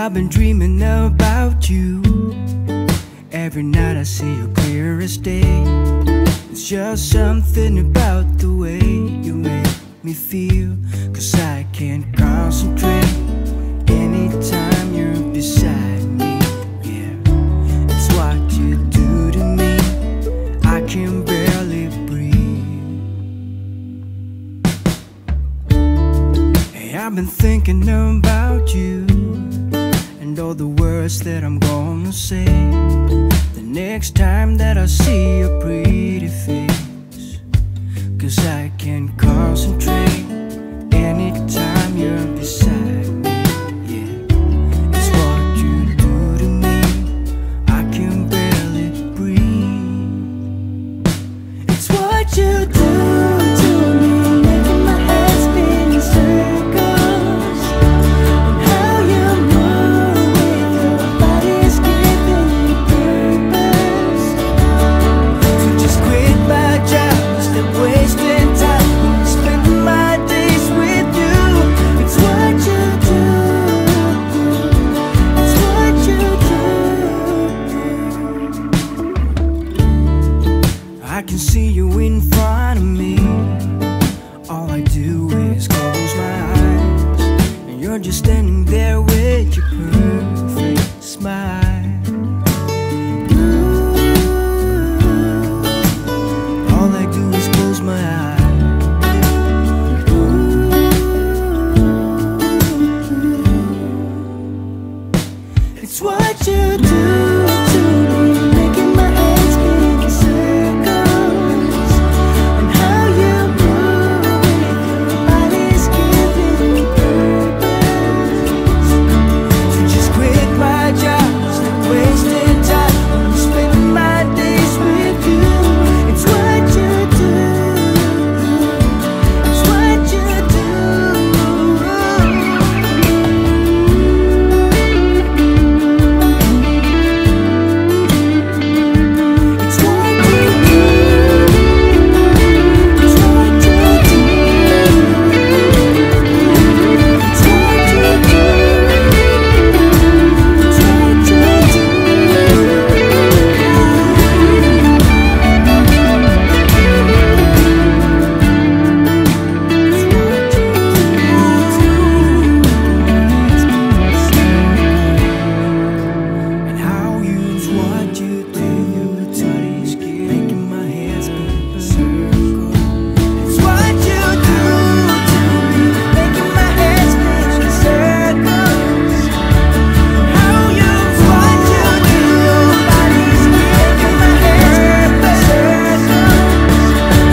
I've been dreaming about you. Every night I see you clear as day. It's just something about the way you make me feel. 'Cause I can't concentrate anytime you're beside me. Yeah, it's what you do to me. I can barely breathe. Hey, I've been thinking about you and all the words that I'm gonna say the next time that I see your pretty face. 'Cause I can't concentrate anytime you're beside me. Yeah, it's what you do to me. I can barely breathe. It's what you do to me, making my head spin in circles. And how you move with your body's giving me purpose. So just quit my job, stop wasting time, spending my days with you. It's what you do. It's what you do. I can see you in front of me. All I do is close my eyes, and you're just standing there with your perfect smile. Ooh, all I do is close my eyes. Ooh, it's what you do to me, making my head spin in circles. And how you move with your body's giving me purpose. So just quit my job, stop wasting time, I'm spending my days with you. It's what you do. It's what you do. It's what you do. It's what you do. It's what you do. It's what you do. And how you use what you do, your touch keep making my head spin in circles. It's what you do to me, making my head spin in circles. How you use what you do, your body's making my head spin in circles.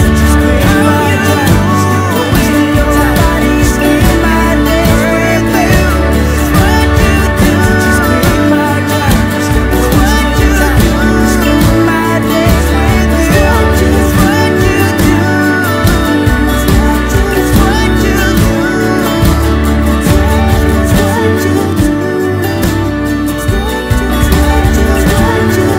So just quit my job, stop wasting your time, spend my days with you. It's what you do. So just quit my job, stop wasting your time, spend my days with you. It's what you do. It's what you do. It's what you do. It's what you do.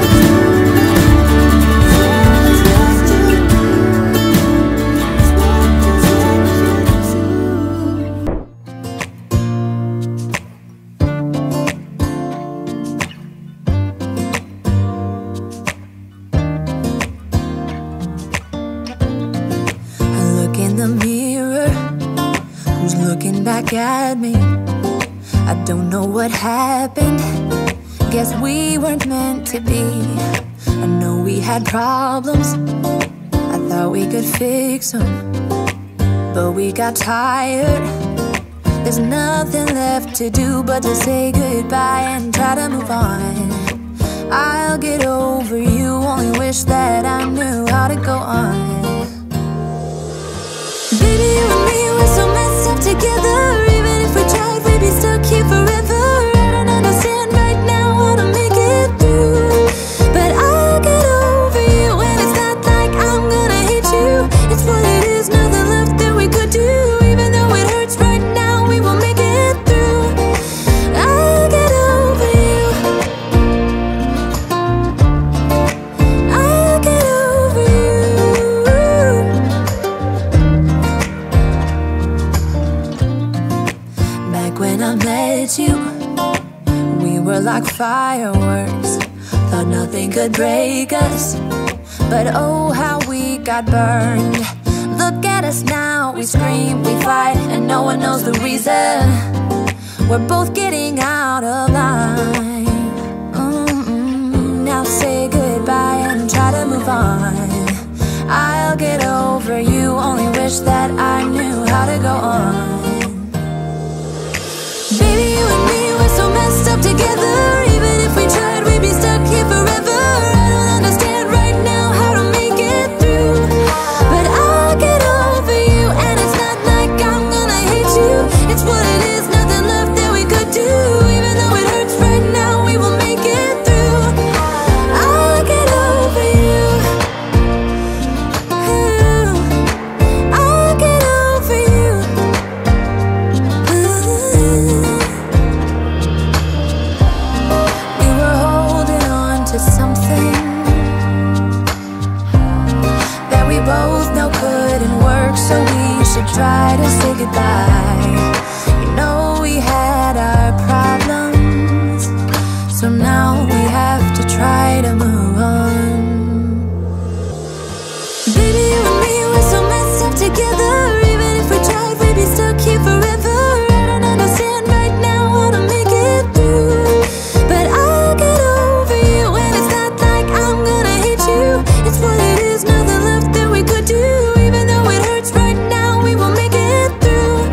I look in the mirror, who's looking back at me? I don't know what happened, guess we weren't meant to be. I know we had problems, I thought we could fix them, but we got tired. There's nothing left to do but to say goodbye and try to move on. I'll get over you, only wish that I knew how to go on. Baby, you and me, we're so messed up together. Even if we tried, we'd be stuck here forever. I don't understand right now how to make it through, but I'll get over you, and it's not like I'm gonna hate you. It's what it is, nothing left that we could do. Even though it hurts right now, we will make it through. I'll get over you. I'll get over you. fireworks. Thought nothing could break us, but oh how we got burned. Look at us now, we scream, we fight, and no one knows the reason. We're both getting out of line. Now say goodbye and try to move on. I'll get over you, only wish that I knew how to go on. Baby, you and me, we're so messed up together. Even if we tried, we'd be stuck here forever. I don't understand right now how to make it through, but I'll get over you, and it's not like I'm gonna hate you. It's what it is, nothing left that we could do. Even though it hurts right now, we will make it through. I'll get over you. I'll get over you. We were holding on to something that we both know couldn't work, so we should try to say goodbye. You know we had our problems, so now we have to try to move on. Baby, you and me, we're so messed up together. Even if we tried, we'd be stuck here forever. I don't understand right now how to make it through, but I'll get over you, and it's not like I'm gonna hate you. It's what it is, nothing left that we could do. Even though it hurts right now, we will make it through.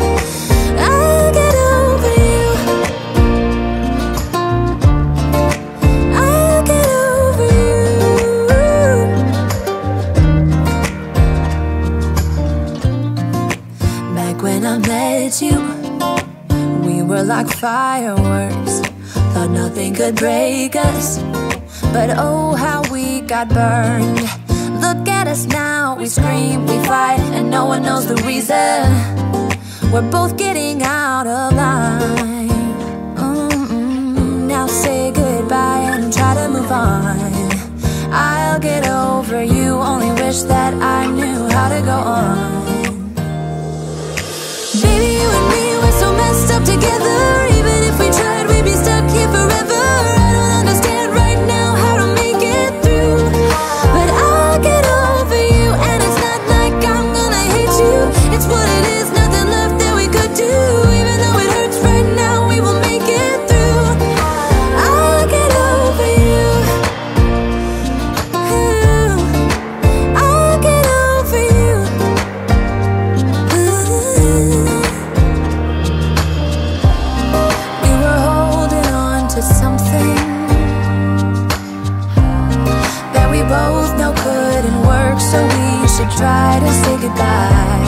I'll get over you. I'll get over you. Back when I met you, we were like fireworks. Thought nothing could break us, but oh how we got burned. Look at us now, we scream, we fight, and no one knows the reason. We're both getting out of line. Now say goodbye and try to move on. I'll get over you, only wish that I knew how to go on. Baby, you and me, we're so messed up together. Even if we tried, we'd be stuck here forever. I don't understand right now how to make it through, but I'll get over you, and it's not like I'm gonna hate you. It's what it is, nothing left that we could do. Even though it hurts right now, we will make it through. I'll get over you. I'll get over you. We were holding on to something that we both know couldn't work, so we should try to say goodbye.